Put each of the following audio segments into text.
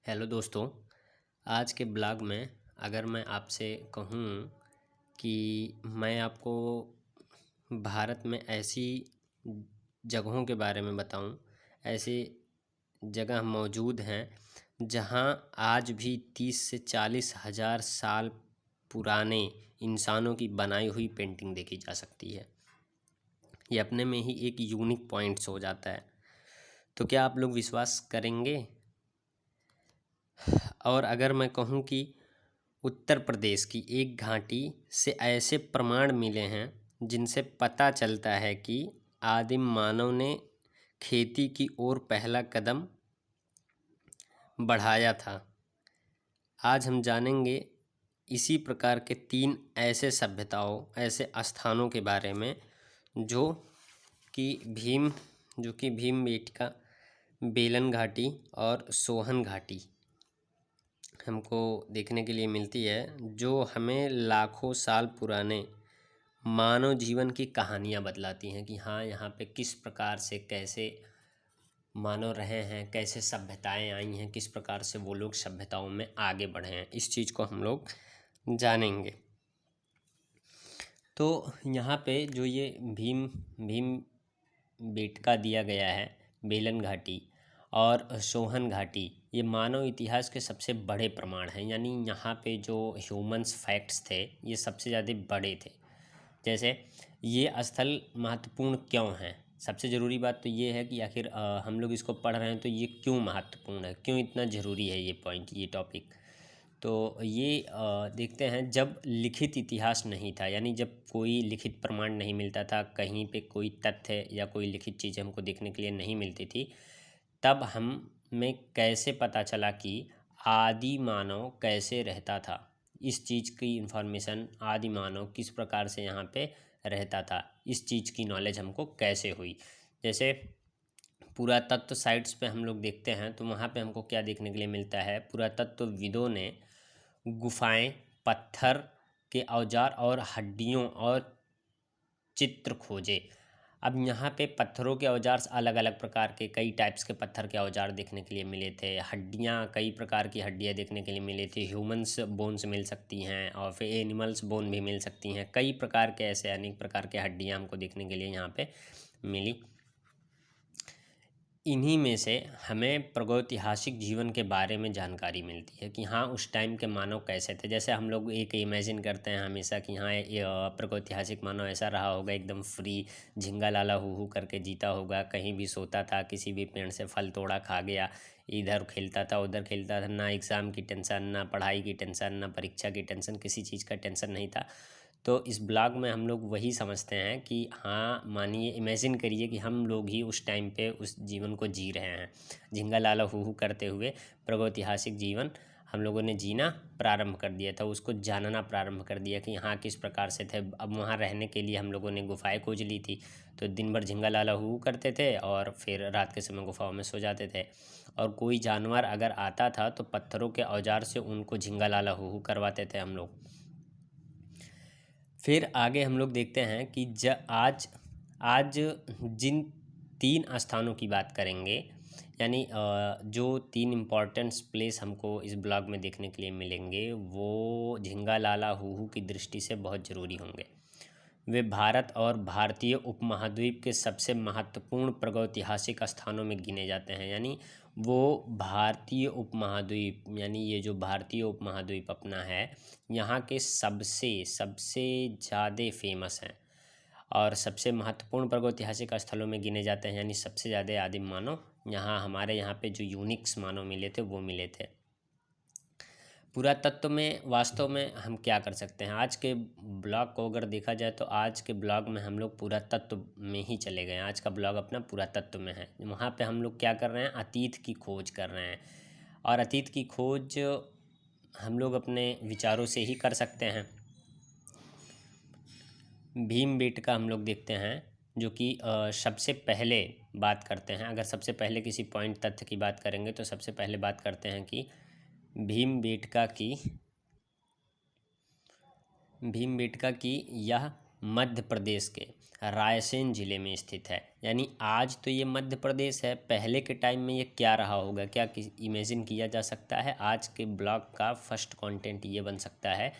Hello दोस्तों। आज के ब्लॉग में अगर मैं आपसे कहूँ कि मैं आपको भारत में ऐसी जगहों के बारे में बताऊँ, ऐसी जगह मौजूद हैं जहाँ आज भी 30 से 40 हज़ार साल पुराने इंसानों की बनाई हुई पेंटिंग देखी जा सकती है। ये अपने में ही एक यूनिक पॉइंट्स हो जाता है। तो क्या आप लोग विश्वास करेंगे? और अगर मैं कहूँ कि उत्तर प्रदेश की एक घाटी से ऐसे प्रमाण मिले हैं जिनसे पता चलता है कि आदिम मानव ने खेती की ओर पहला कदम बढ़ाया था। आज हम जानेंगे इसी प्रकार के 3 ऐसे सभ्यताओं, ऐसे स्थानों के बारे में जो कि भीमबेटका, बेलन घाटी और सोहन घाटी हमको देखने के लिए मिलती है, जो हमें लाखों साल पुराने मानव जीवन की कहानियाँ बतलाती हैं कि हाँ, यहाँ पे किस प्रकार से कैसे मानव रहे हैं, कैसे सभ्यताएं आई हैं, किस प्रकार से वो लोग सभ्यताओं में आगे बढ़े हैं। इस चीज़ को हम लोग जानेंगे। तो यहाँ पे जो ये भीम बेटका दिया गया है, बेलन घाटी और सोहन घाटी, ये मानव इतिहास के सबसे बड़े प्रमाण हैं। यानी यहाँ पे जो ह्यूमंस फैक्ट्स थे, ये सबसे ज़्यादा बड़े थे। जैसे ये स्थल महत्वपूर्ण क्यों हैं? सबसे ज़रूरी बात तो ये है कि आखिर हम लोग इसको पढ़ रहे हैं तो ये क्यों महत्वपूर्ण है, क्यों इतना ज़रूरी है ये पॉइंट, ये टॉपिक। तो ये देखते हैं, जब लिखित इतिहास नहीं था, यानी जब कोई लिखित प्रमाण नहीं मिलता था, कहीं पे कोई तथ्य या कोई लिखित चीज़ हमको देखने के लिए नहीं मिलती थी, तब हमें कैसे पता चला कि आदि मानव कैसे रहता था। इस चीज़ की इन्फॉर्मेशन, आदि मानव किस प्रकार से यहाँ पे रहता था, इस चीज़ की नॉलेज हमको कैसे हुई। जैसे पुरातत्व साइट्स पे हम लोग देखते हैं तो वहाँ पे हमको क्या देखने के लिए मिलता है, पुरातत्वविदों ने गुफाएं, पत्थर के औजार और हड्डियों और चित्र खोजे। अब यहाँ पे पत्थरों के औजार अलग अलग प्रकार के, कई टाइप्स के पत्थर के औजार देखने के लिए मिले थे। हड्डियाँ, कई प्रकार की हड्डियाँ देखने के लिए मिली थी। ह्यूमंस बोन्स मिल सकती हैं और फिर एनिमल्स बोन भी मिल सकती हैं। कई प्रकार के ऐसे अनेक प्रकार के हड्डियाँ हमको देखने के लिए यहाँ पे मिली। इन्हीं में से हमें प्रागैतिहासिक जीवन के बारे में जानकारी मिलती है कि हाँ, उस टाइम के मानव कैसे थे। जैसे हम लोग एक इमेजिन करते हैं हमेशा कि हाँ, ये प्रागैतिहासिक मानव ऐसा रहा होगा, एकदम फ्री, झिंगा लाला हू हू करके जीता होगा, कहीं भी सोता था, किसी भी पेड़ से फल तोड़ा खा गया, इधर खेलता था उधर खेलता था, ना एग्ज़ाम की टेंशन, ना पढ़ाई की टेंशन, ना परीक्षा की टेंशन, किसी चीज़ का टेंशन नहीं था। तो इस ब्लॉग में हम लोग वही समझते हैं कि हाँ, मानिए, इमेजिन करिए कि हम लोग ही उस टाइम पे उस जीवन को जी रहे हैं, झिंगा लाला हू हू करते हुए प्रागैतिहासिक जीवन हम लोगों ने जीना प्रारंभ कर दिया था, उसको जानना प्रारंभ कर दिया कि हाँ, किस प्रकार से थे। अब वहाँ रहने के लिए हम लोगों ने गुफाएं खोज ली थी, तो दिन भर झिंगा लाला हू हू करते थे और फिर रात के समय गुफाओं में सो जाते थे। और कोई जानवर अगर आता था तो पत्थरों के औजार से उनको झिंगा लाला हू हू करवाते थे हम लोग। फिर आगे हम लोग देखते हैं कि आज जिन 3 स्थानों की बात करेंगे, यानी जो 3 इम्पॉर्टेंट्स प्लेस हमको इस ब्लॉग में देखने के लिए मिलेंगे, वो झिंगा लाला हू हू की दृष्टि से बहुत ज़रूरी होंगे। वे भारत और भारतीय उपमहाद्वीप के सबसे महत्वपूर्ण प्रागैतिहासिक स्थानों में गिने जाते हैं। यानी वो भारतीय उपमहाद्वीप, यानी ये जो भारतीय उपमहाद्वीप अपना है, यहाँ के सबसे ज़्यादा फेमस हैं और सबसे महत्वपूर्ण प्रागैतिहासिक स्थलों में गिने जाते हैं। यानी सबसे ज़्यादा आदिम मानव यहाँ, हमारे यहाँ पे जो यूनिक्स मानव मिले थे वो मिले थे। पुरातत्व में वास्तव में हम क्या कर सकते हैं? आज के ब्लॉग को अगर देखा जाए तो आज के ब्लॉग में हम लोग पुरातत्व में ही चले गए हैं। आज का ब्लॉग अपना पुरातत्व में है। वहाँ पे हम लोग क्या कर रहे हैं? अतीत की खोज कर रहे हैं, और अतीत की खोज हम लोग अपने विचारों से ही कर सकते हैं। भीमबेटका हम लोग देखते हैं, जो कि सबसे पहले बात करते हैं। अगर सबसे पहले किसी पॉइंट तथ्य की बात करेंगे तो सबसे पहले बात करते हैं कि भीमबेटका की यह मध्य प्रदेश के रायसेन ज़िले में स्थित है। यानी आज तो ये मध्य प्रदेश है, पहले के टाइम में ये क्या रहा होगा, क्या इमेजिन किया जा सकता है। आज के ब्लॉग का फर्स्ट कंटेंट ये बन सकता है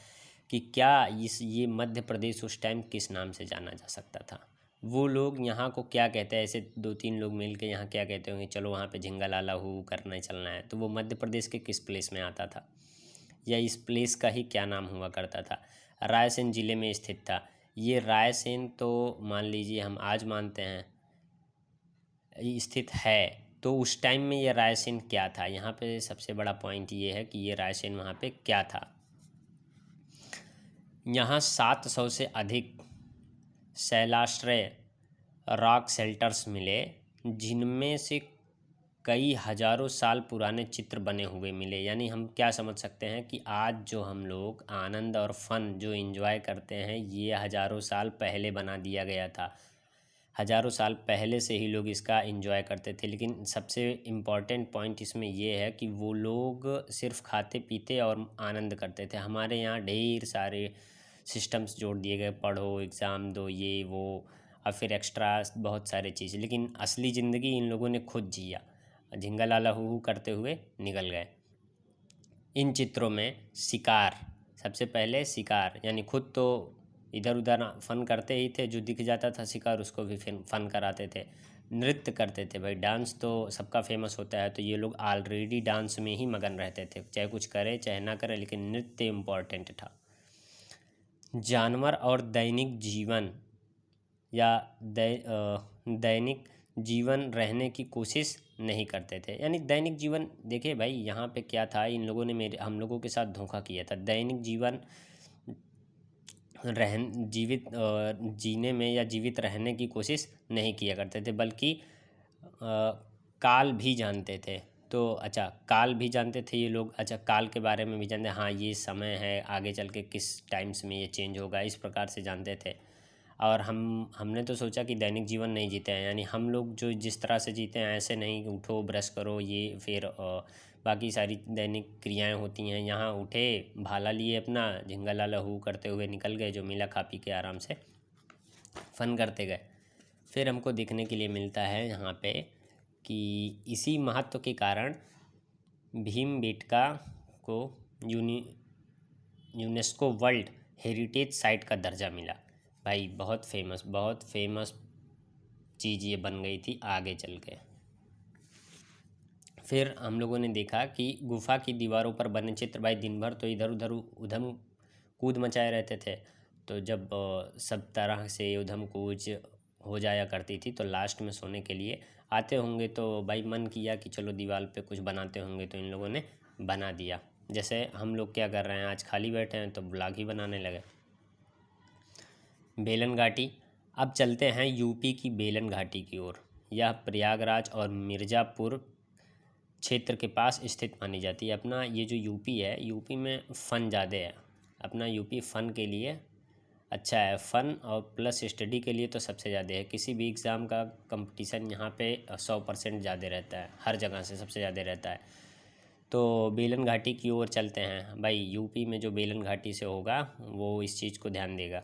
कि क्या ये मध्य प्रदेश उस टाइम किस नाम से जाना जा सकता था। वो लोग यहाँ को क्या कहते हैं, ऐसे 2-3 लोग मिल के यहाँ क्या कहते होंगे, चलो वहाँ पे झिंगा लाला हू करने चलना है, तो वो मध्य प्रदेश के किस प्लेस में आता था, या इस प्लेस का ही क्या नाम हुआ करता था। रायसेन ज़िले में स्थित था। ये रायसेन तो मान लीजिए हम आज मानते हैं स्थित है, तो उस टाइम में ये रायसेन क्या था। यहाँ पे सबसे बड़ा पॉइंट ये है कि ये रायसेन वहाँ पे क्या था। यहाँ 700 से अधिक शैलाश्रय रॉक शेल्टर्स मिले, जिनमें से कई हजारों साल पुराने चित्र बने हुए मिले। यानी हम क्या समझ सकते हैं कि आज जो हम लोग आनंद और फन जो एंजॉय करते हैं, ये हजारों साल पहले बना दिया गया था। हजारों साल पहले से ही लोग इसका एंजॉय करते थे। लेकिन सबसे इम्पॉर्टेंट पॉइंट इसमें ये है कि वो लोग सिर्फ खाते पीते और आनंद करते थे। हमारे यहाँ ढेर सारे सिस्टम्स जोड़ दिए गए, पढ़ो, एग्ज़ाम दो, ये वो, और फिर एक्स्ट्रा बहुत सारे चीज़। लेकिन असली ज़िंदगी इन लोगों ने खुद जिया, झिंगा लाला हू करते हुए निकल गए। इन चित्रों में शिकार, सबसे पहले शिकार, यानी खुद तो इधर उधर फन करते ही थे, जो दिख जाता था शिकार उसको भी फन कराते थे। नृत्य करते थे, भाई डांस तो सबका फेमस होता है, तो ये लोग ऑलरेडी डांस में ही मगन रहते थे, चाहे कुछ करे चाहे ना करे, लेकिन नृत्य इम्पॉर्टेंट था। जानवर और दैनिक जीवन या दैनिक जीवन रहने की कोशिश नहीं करते थे। यानी दैनिक जीवन, देखिए भाई यहाँ पे क्या था, इन लोगों ने हम लोगों के साथ धोखा किया था। दैनिक जीवन जीवित जीने में या जीवित रहने की कोशिश नहीं किया करते थे, बल्कि काल भी जानते थे। तो अच्छा, काल भी जानते थे ये लोग। अच्छा, काल के बारे में भी जानते, हाँ ये समय है, आगे चल के किस टाइम्स में ये चेंज होगा, इस प्रकार से जानते थे। और हमने तो सोचा कि दैनिक जीवन नहीं जीते हैं, यानी हम लोग जो जिस तरह से जीते हैं ऐसे नहीं, उठो ब्रश करो, ये फिर बाकी सारी दैनिक क्रियाएं होती हैं। यहाँ उठे, भाला लिए अपना, झिंगा लाला हू करते हुए निकल गए, जो मिला खा पी के आराम से फन करते गए। फिर हमको देखने के लिए मिलता है यहाँ पे कि इसी महत्व के कारण भीमबेटका को यूनेस्को वर्ल्ड हेरिटेज साइट का दर्जा मिला। भाई बहुत फेमस चीज़ ये बन गई थी आगे चल के। फिर हम लोगों ने देखा कि गुफा की दीवारों पर बने चित्र, भाई दिन भर तो इधर उधर उधम कूद मचाए रहते थे, तो जब सब तरह से उधम कूद हो जाया करती थी, तो लास्ट में सोने के लिए आते होंगे, तो भाई मन किया कि चलो दीवार पे कुछ बनाते होंगे, तो इन लोगों ने बना दिया। जैसे हम लोग क्या कर रहे हैं, आज खाली बैठे हैं तो ब्लॉग ही बनाने लगे। बेलन घाटी, अब चलते हैं यूपी की बेलन घाटी की ओर। यह प्रयागराज और मिर्ज़ापुर क्षेत्र के पास स्थित मानी जाती है। अपना ये जो यूपी है, यूपी में फ़न ज़्यादा है। अपना यूपी फ़न के लिए अच्छा है, फ़न और प्लस स्टडी के लिए तो सबसे ज़्यादा है। किसी भी एग्ज़ाम का कंपटीशन यहाँ पे 100% ज़्यादा रहता है, हर जगह से सबसे ज़्यादा रहता है। तो बेलन घाटी की ओर चलते हैं। भाई यूपी में जो बेलन घाटी से होगा वो इस चीज़ को ध्यान देगा।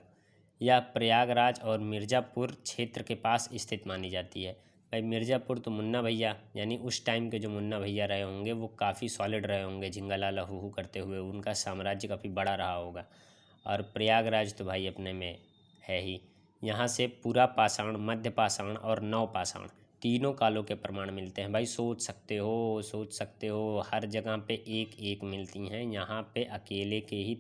यह प्रयागराज और मिर्ज़ापुर क्षेत्र के पास स्थित मानी जाती है। भाई मिर्ज़ापुर तो मुन्ना भैया, यानी उस टाइम के जो मुन्ना भैया रहे होंगे वो काफ़ी सॉलिड रहे होंगे, झिंगा लाला हू हू करते हुए, उनका साम्राज्य काफ़ी बड़ा रहा होगा। और प्रयागराज तो भाई अपने में है ही। यहाँ से पूरा पाषाण, मध्य पाषाण और नव पाषाण तीनों कालों के प्रमाण मिलते हैं। भाई सोच सकते हो हर जगह पे एक एक मिलती हैं, यहाँ पे अकेले के ही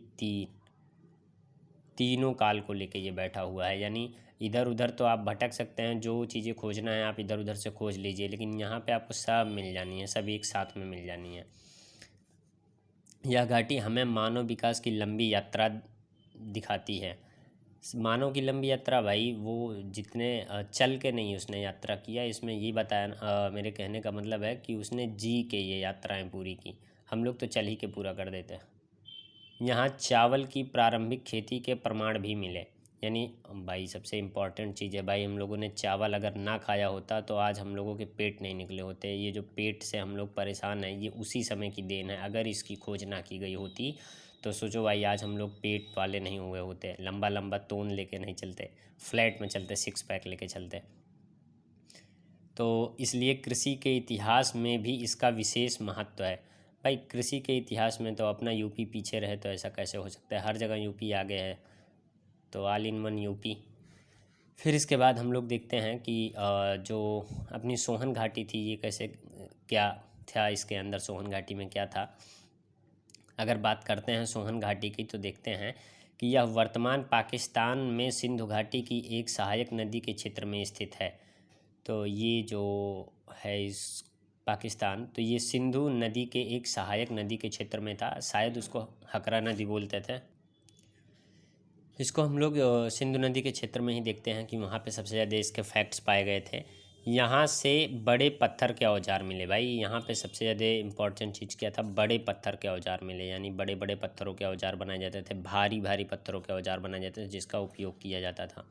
तीनों काल को लेके ये बैठा हुआ है। यानी इधर उधर तो आप भटक सकते हैं, जो चीज़ें खोजना है आप इधर उधर से खोज लीजिए, लेकिन यहाँ पे आपको सब मिल जानी है, सब एक साथ में मिल जानी है। यह घाटी हमें मानव विकास की लंबी यात्रा दिखाती है। मानव की लंबी यात्रा, भाई वो जितने चल के नहीं उसने यात्रा किया, इसमें ये बताया, मेरे कहने का मतलब है कि उसने जी के ये यात्राएं पूरी की। हम लोग तो चल ही के पूरा कर देते हैं। यहाँ चावल की प्रारंभिक खेती के प्रमाण भी मिले। यानी भाई सबसे इम्पॉर्टेंट चीज़ है भाई, हम लोगों ने चावल अगर ना खाया होता तो आज हम लोगों के पेट नहीं निकले होते। ये जो पेट से हम लोग परेशान हैं ये उसी समय की देन है। अगर इसकी खोज ना की गई होती तो सोचो भाई आज हम लोग पेट वाले नहीं हुए होते, लंबा लंबा तोन लेके नहीं चलते, फ्लैट में चलते, सिक्स पैक लेके चलते। तो इसलिए कृषि के इतिहास में भी इसका विशेष महत्व है। भाई कृषि के इतिहास में तो अपना यूपी पीछे रहे तो ऐसा कैसे हो सकता है, हर जगह यूपी आगे है, तो ऑल इन वन यूपी। फिर इसके बाद हम लोग देखते हैं कि जो अपनी सोहन घाटी थी ये कैसे, क्या था इसके अंदर, सोहन घाटी में क्या था। अगर बात करते हैं सोहन घाटी की तो देखते हैं कि यह वर्तमान पाकिस्तान में सिंधु घाटी की एक सहायक नदी के क्षेत्र में स्थित है। तो ये जो है इस पाकिस्तान, तो ये सिंधु नदी के एक सहायक नदी के क्षेत्र में था, शायद उसको हकरा नदी बोलते थे। इसको हम लोग सिंधु नदी के क्षेत्र में ही देखते हैं कि वहाँ पे सबसे ज़्यादा इसके फैक्ट्स पाए गए थे। यहाँ से बड़े पत्थर के औजार मिले भाई, यहाँ पे सबसे ज़्यादा इम्पोर्टेंट चीज़ क्या था, बड़े पत्थर के औजार मिले, यानी बड़े बड़े पत्थरों के औजार बनाए जाते थे, भारी भारी पत्थरों के औजार बनाए जाते थे जिसका उपयोग किया जाता था।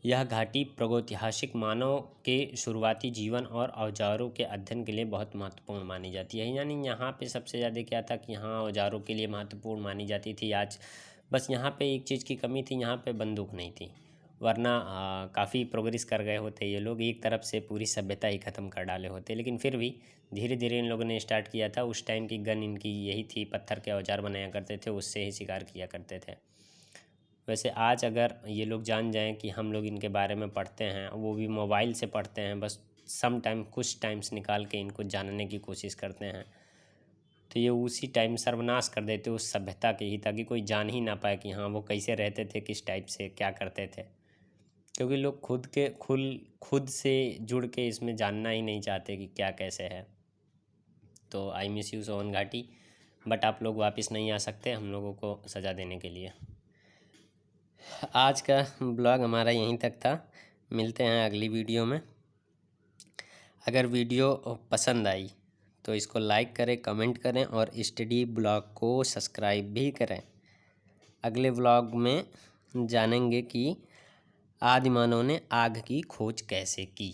यह घाटी प्रागैतिहासिक मानव के शुरुआती जीवन और औजारों के अध्ययन के लिए बहुत महत्वपूर्ण मानी जाती है। यानी यहाँ पे सबसे ज़्यादा क्या था कि यहाँ औजारों के लिए महत्वपूर्ण मानी जाती थी। आज बस यहाँ पे एक चीज़ की कमी थी, यहाँ पे बंदूक नहीं थी, वरना काफ़ी प्रोग्रेस कर गए होते ये लोग, एक तरफ से पूरी सभ्यता ही ख़त्म कर डाले होते। लेकिन फिर भी धीरे धीरे इन लोगों ने स्टार्ट किया था। उस टाइम की गन इनकी यही थी, पत्थर के औजार बनाया करते थे, उससे ही शिकार किया करते थे। वैसे आज अगर ये लोग जान जाएं कि हम लोग इनके बारे में पढ़ते हैं, वो भी मोबाइल से पढ़ते हैं, बस सम टाइम कुछ टाइम्स निकाल के इनको जानने की कोशिश करते हैं, तो ये उसी टाइम सर्वनाश कर देते उस सभ्यता के ही, ताकि कोई जान ही ना पाए कि हाँ वो कैसे रहते थे, किस टाइप से क्या करते थे। क्योंकि लोग खुद से जुड़ के इसमें जानना ही नहीं चाहते कि क्या कैसे है। तो आई मिस यू सोहन घाटी, बट आप लोग वापस नहीं आ सकते हम लोगों को सज़ा देने के लिए। आज का ब्लॉग हमारा यहीं तक था, मिलते हैं अगली वीडियो में। अगर वीडियो पसंद आई तो इसको लाइक करें, कमेंट करें और स्टडी ब्लॉग को सब्सक्राइब भी करें। अगले ब्लॉग में जानेंगे कि आदिमानव ने आग की खोज कैसे की।